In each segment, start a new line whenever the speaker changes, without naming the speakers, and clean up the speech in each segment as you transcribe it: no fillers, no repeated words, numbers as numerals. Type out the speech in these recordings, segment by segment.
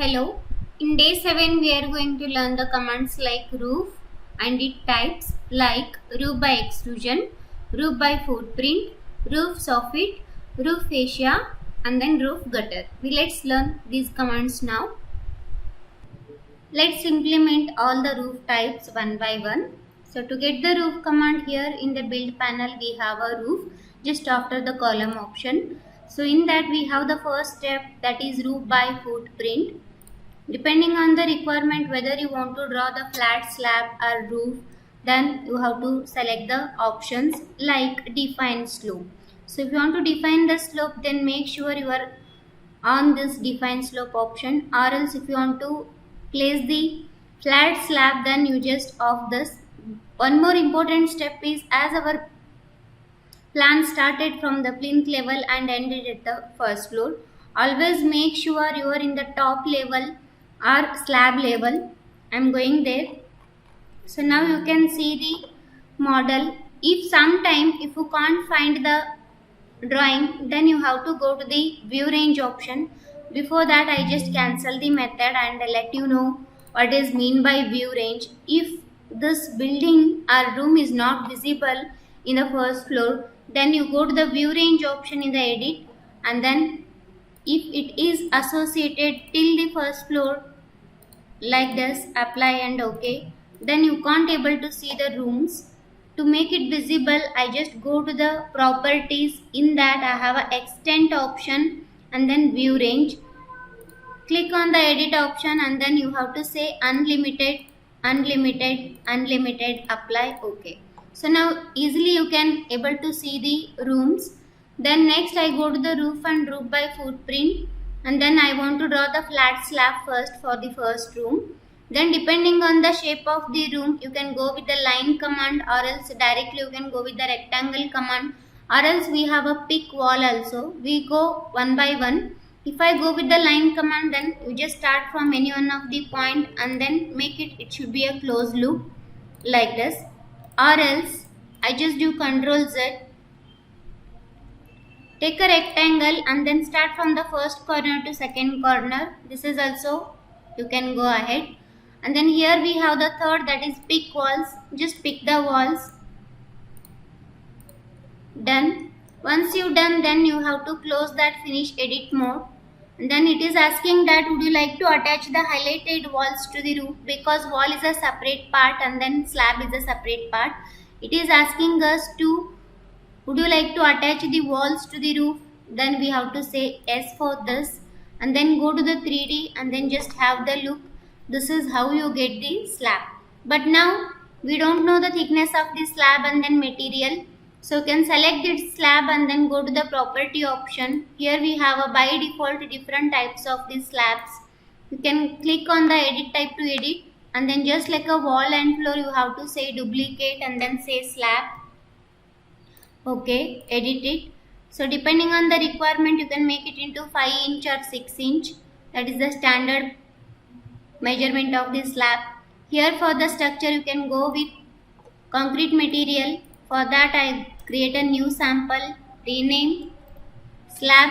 Hello. In day 7 we are going to learn the commands like roof and its types like roof by extrusion, roof by footprint, roof soffit, roof fascia and then roof gutter. Let's learn these commands now. Let's implement all the roof types one by one. So to get the roof command, here in the build panel we have a roof just after the column option. So in that we have the first step, that is roof by footprint. Depending on the requirement, whether you want to draw the flat slab or roof, then you have to select the options like define slope. So if you want to define the slope, then make sure you are on this define slope option, or else if you want to place the flat slab, then you just off this. One more important step is, as our plan started from the plinth level and ended at the first floor, always make sure you are in the top level or slab level. I am going there. So now you can see the model. If you can't find the drawing, then you have to go to the view range option. Before that, I just cancel the method and let you know what is mean by view range. If this building or room is not visible in the first floor, then you go to the view range option in the edit, and then if it is associated till the first floor like this, apply and OK, then you can't able to see the rooms. To make it visible, I just go to the properties. In that I have a extend option and then view range. Click on the edit option and then you have to say unlimited, apply OK. So now easily you can able to see the rooms. Then next I go to the roof and roof by footprint, and then I want to draw the flat slab first for the first room. Then depending on the shape of the room, you can go with the line command, or else directly you can go with the rectangle command, or else we have a pick wall also. We go one by one. If I go with the line command, then you just start from any one of the point and then make it should be a closed loop like this, or else I just do Ctrl Z. Take a rectangle and then start from the first corner to second corner. This is also, you can go ahead. And then here we have the third, that is pick walls. Just pick the walls. Done. Once you done, then you have to close that finish edit mode. And then it is asking that would you like to attach the highlighted walls to the roof, because wall is a separate part and then slab is a separate part. It is asking us to, would you like to attach the walls to the roof? Then we have to say yes for this, and then go to the 3D and then just have the look. This is how you get the slab. But now we don't know the thickness of the slab and then material. So you can select this slab and then go to the property option. Here we have a by default different types of these slabs. You can click on the edit type to edit, and then just like a wall and floor, you have to say duplicate and then say slab. OK, edit it. So depending on the requirement, you can make it into 5 inch or 6 inch. That is the standard measurement of the slab. Here for the structure, you can go with concrete material. For that I create a new sample, rename, slab,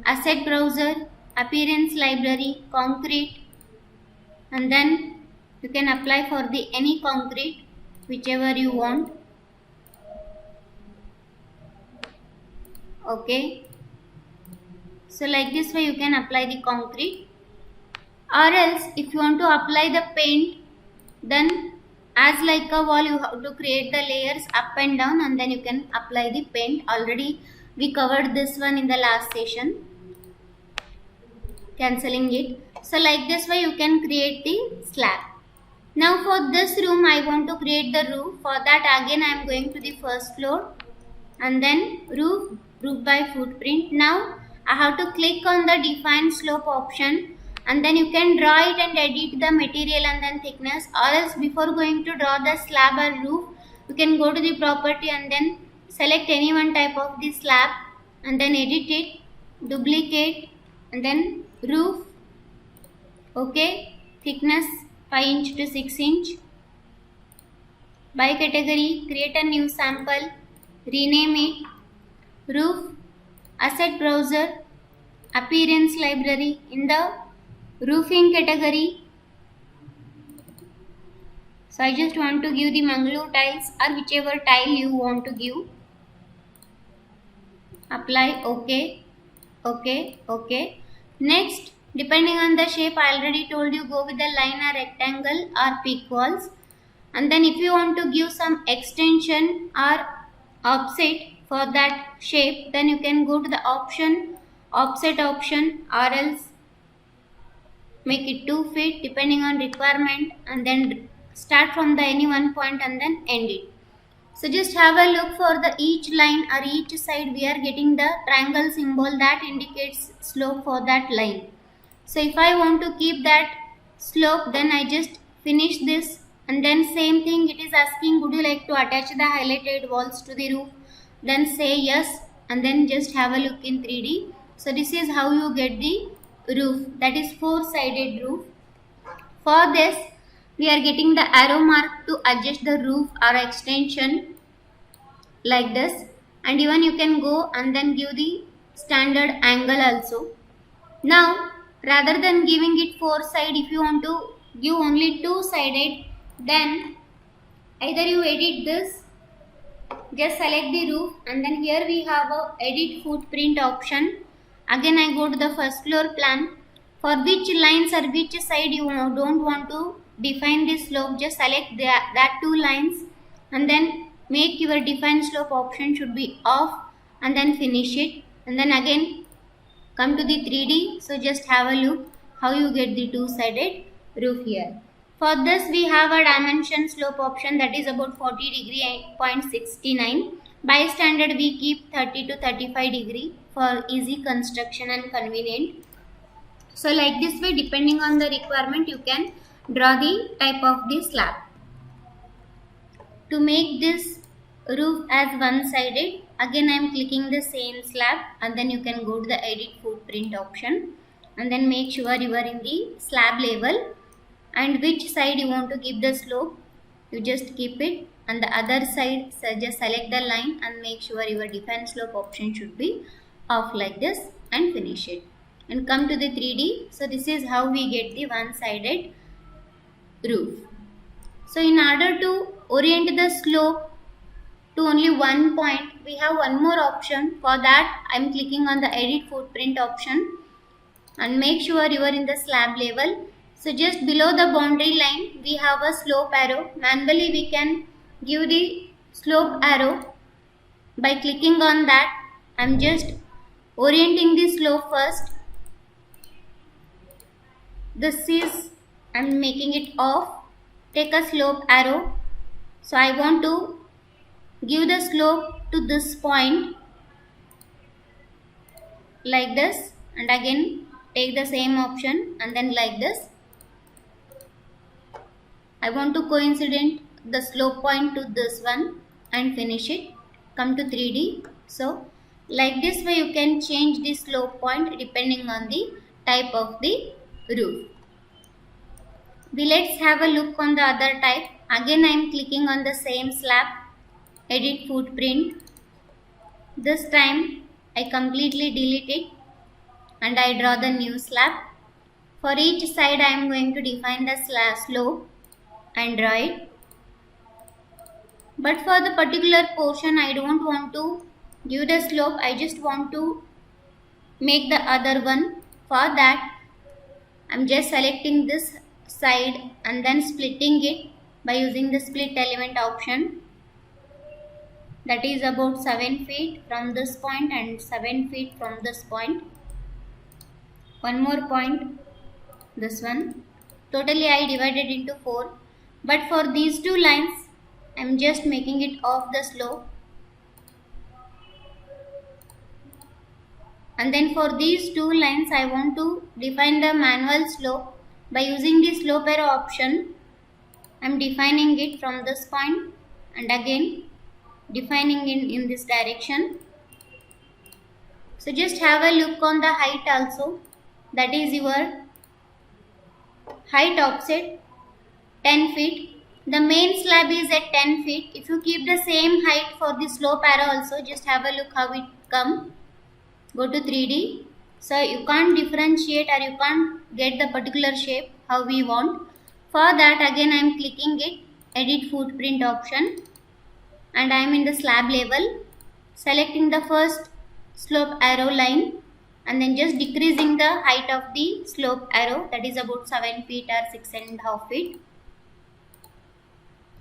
asset browser, appearance library, concrete, and then you can apply for the any concrete whichever you want. OK, so like this way you can apply the concrete, or else if you want to apply the paint, then as like a wall, you have to create the layers up and down and then you can apply the paint. Already we covered this one in the last session. Cancelling it. So like this way you can create the slab. Now for this room I want to create the roof. For that again I am going to the first floor and then roof by footprint. Now I have to click on the define slope option, and then you can draw it and edit the material and then thickness, or else before going to draw the slab or roof, you can go to the property and then select any one type of the slab and then edit it, duplicate, and then roof. OK, thickness 5 inch to 6 inch. By category, create a new sample, rename it, roof, asset browser, appearance library. In the roofing category. So I just want to give the Mangalore tiles or whichever tile you want to give. Apply, OK, OK, OK. Next, depending on the shape, I already told you go with the line or rectangle or peak walls. And then if you want to give some extension or offset for that shape, then you can go to the offset option, or else make it 2 feet depending on requirement, and then start from the any one point and then end it. So just have a look for the each line or each side we are getting the triangle symbol that indicates slope for that line. So if I want to keep that slope, then I just finish this, and then same thing it is asking, would you like to attach the highlighted walls to the roof? Then say yes, and then just have a look in 3D. So this is how you get the roof, that is 4-sided roof. For this we are getting the arrow mark to adjust the roof or extension like this, and even you can go and then give the standard angle also. Now rather than giving it 4-side, if you want to give only 2-sided, then either you edit this, just select the roof, and then here we have a edit footprint option. Again I go to the first floor plan. For which lines or which side you don't want to define the slope, just select that 2 lines and then make your define slope option should be off, and then finish it, and then again come to the 3D. So just have a look how you get the 2-sided roof here. For this we have a dimension slope option, that is about 40 degree 0.69. By standard we keep 30 to 35 degree for easy construction and convenient. So like this way, depending on the requirement, you can draw the type of the slab. To make this roof as one-sided, again I am clicking the same slab, and then you can go to the edit footprint option, and then make sure you are in the slab level, and which side you want to give the slope, you just keep it, and the other side, so just select the line and make sure your define slope option should be off like this, and finish it, and come to the 3D. So this is how we get the one-sided roof. So in order to orient the slope to only one point, we have one more option. For that I am clicking on the edit footprint option, and make sure you are in the slab level. So just below the boundary line we have a slope arrow. Manually we can give the slope arrow by clicking on that. I am just orienting the slope first. This is, I am making it off. Take a slope arrow. So I want to give the slope to this point like this, and again take the same option, and then like this. I want to coincident the slope point to this one, and finish it. Come to 3D. So like this way you can change the slope point depending on the type of the roof. Let's have a look on the other type. Again I am clicking on the same slab, edit footprint. This time I completely delete it and I draw the new slab. For each side I am going to define the slope and draw it. But for the particular portion I don't want to give the slope, I just want to make the other one. For that I am just selecting this side and then splitting it by using the split element option. That is about 7 feet from this point and 7 feet from this point. One more point, this one. Totally I divided into 4. But for these 2 lines I am just making it off the slope. And then for these 2 lines I want to define the manual slope. By using the slope arrow option, I am defining it from this point and again defining it in this direction. So just have a look on the height also. That is your height offset 10 feet. The main slab is at 10 feet. If you keep the same height for the slope arrow also, just have a look how it come. Go to 3D. So you can't differentiate or you can't get the particular shape how we want. For that, again I am clicking it, edit footprint option, and I am in the slab level, selecting the first slope arrow line and then just decreasing the height of the slope arrow, that is about 7 feet or 6.5 feet,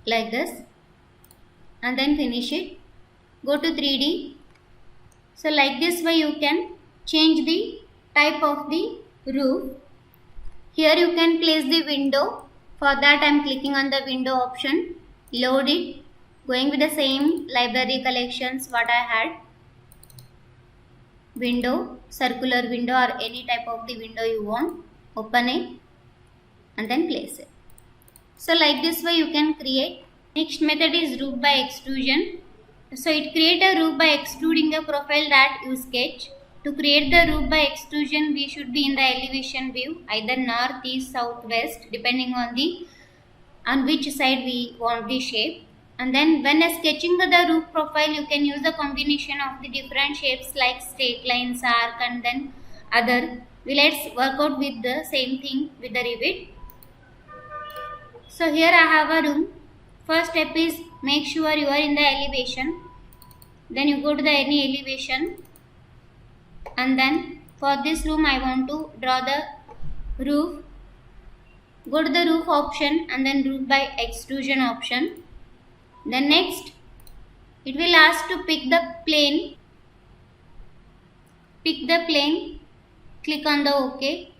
like this, and then finish it. Go to 3D. So like this way you can change the type of the roof. Here you can place the window. For that I am clicking on the window option, load it, going with the same library collections what I had. Window, circular window or any type of the window you want, open it and then place it. So like this way you can create. Next method is roof by extrusion. So it create a roof by extruding a profile that you sketch. To create the roof by extrusion, we should be in the elevation view, either north, east, south, west, depending on which side we want the shape. And then when sketching the roof profile, you can use the combination of the different shapes like straight lines, arc, and then other. Let's work out with the same thing with the Revit. So here I have a room. First step is make sure you are in the elevation. Then you go to the any elevation. And then for this room I want to draw the roof. Go to the roof option and then roof by extrusion option. Then next it will ask to pick the plane. Pick the plane. Click on the OK.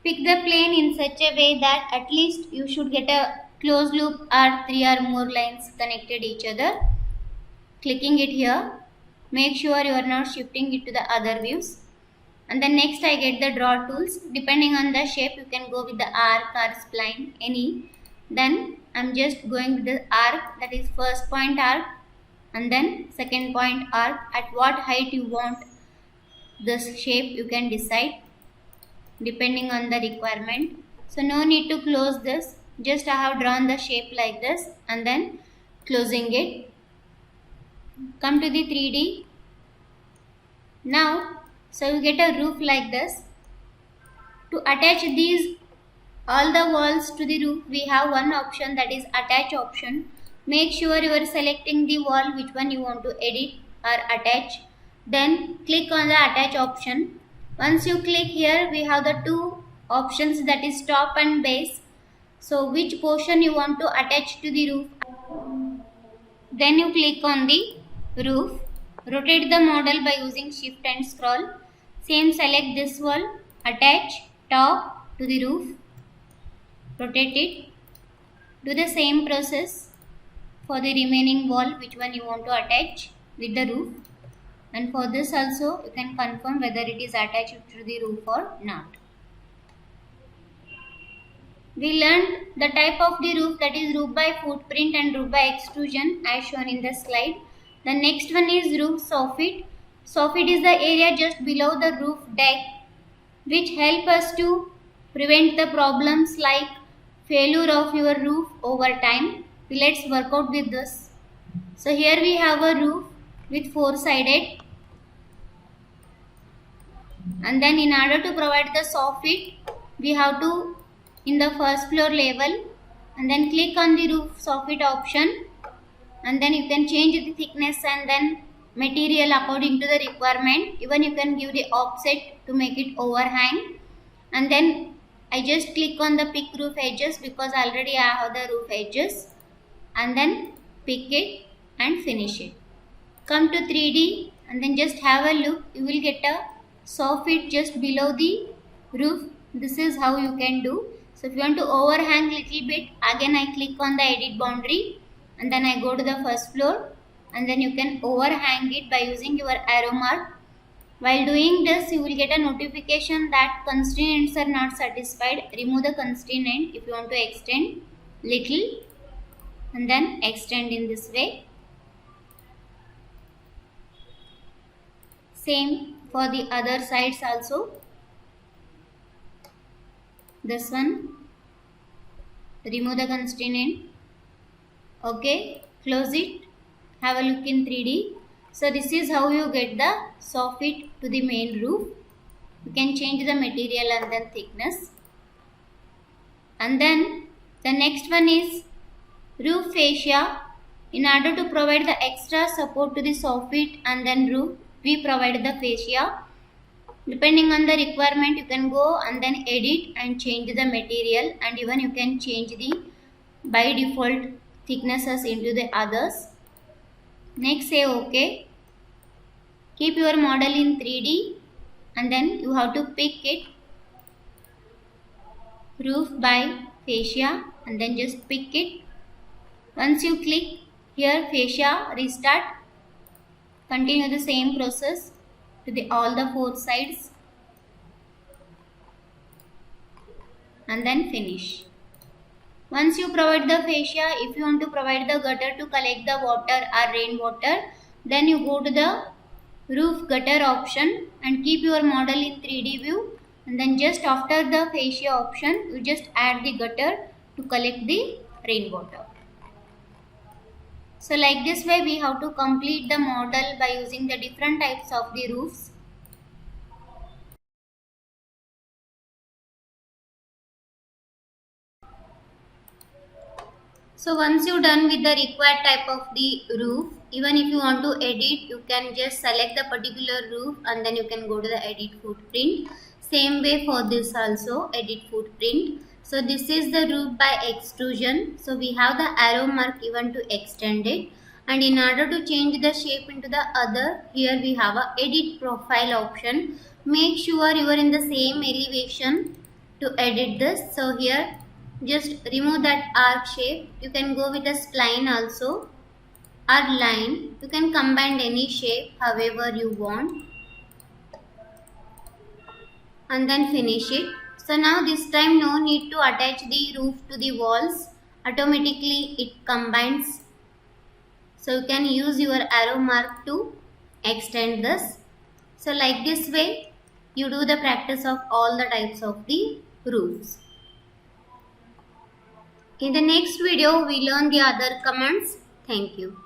Pick the plane in such a way that at least you should get a closed loop or 3 or more lines connected each other. Clicking it here. Make sure you are not shifting it to the other views. And then next I get the draw tools. Depending on the shape you can go with the arc or spline, any. Then I am just going with the arc, that is first point arc and then second point arc. At what height you want this shape you can decide depending on the requirement. So no need to close this, just I have drawn the shape like this and then closing it. Come to the 3D. Now so you get a roof like this. To attach these all the walls to the roof, we have one option, that is attach option. Make sure you are selecting the wall which one you want to edit or attach. Then click on the attach option. Once you click here, we have the two options, that is top and base. So which portion you want to attach to the roof. Then you click on the roof. Rotate the model by using shift and scroll. Same, select this wall, attach top to the roof, rotate it. Do the same process for the remaining wall which one you want to attach with the roof. And for this also you can confirm whether it is attached to the roof or not. We learned the type of the roof, that is roof by footprint and roof by extrusion as shown in the slide. The next one is roof soffit. Soffit is the area just below the roof deck which help us to prevent the problems like failure of your roof over time. Let's work out with this. So here we have a roof with 4-sided, and then in order to provide the soffit we have to in the first floor level and then click on the roof soffit option, and then you can change the thickness and then material according to the requirement. Even you can give the offset to make it overhang. And then I just click on the pick roof edges because already I have the roof edges, and then pick it and finish it. Come to 3D and then just have a look. You will get a soffit just below the roof. This is how you can do. So if you want to overhang little bit, again I click on the edit boundary and then I go to the first floor, and then you can overhang it by using your arrow mark. While doing this, you will get a notification that constraints are not satisfied. Remove the constraint if you want to extend little, and then extend in this way. Same for the other sides also. This one, remove the constraint. Okay, close it. Have a look in 3D. So this is how you get the soffit to the main roof. you can change the material and then thickness. And then the next one is roof fascia. In order to provide the extra support to the soffit and then roof, we provide the fascia. Depending on the requirement, you can go and then edit and change the material, and even you can change the by default thicknesses into the others. Next, say OK. Keep your model in 3D and then you have to pick it, roof by fascia, and then just pick it. Once you click here fascia, restart, continue the same process to all the 4 sides and then finish. Once you provide the fascia, if you want to provide the gutter to collect the water or rainwater, then you go to the roof gutter option and keep your model in 3D view, and then just after the fascia option, you just add the gutter to collect the rainwater. So like this way we have to complete the model by using the different types of the roofs. So once you're done with the required type of the roof, even if you want to edit, you can just select the particular roof and then you can go to the edit footprint. Same way for this also, edit footprint. So this is the roof by extrusion. So we have the arrow mark even to extend it. And in order to change the shape into the other, here we have a edit profile option. Make sure you are in the same elevation to edit this. So here just remove that arc shape. You can go with a spline also or line. You can combine any shape however you want and then finish it. So now this time no need to attach the roof to the walls. Automatically it combines. So you can use your arrow mark to extend this. So like this way you do the practice of all the types of the roofs. In the next video, we learn the other commands. Thank you.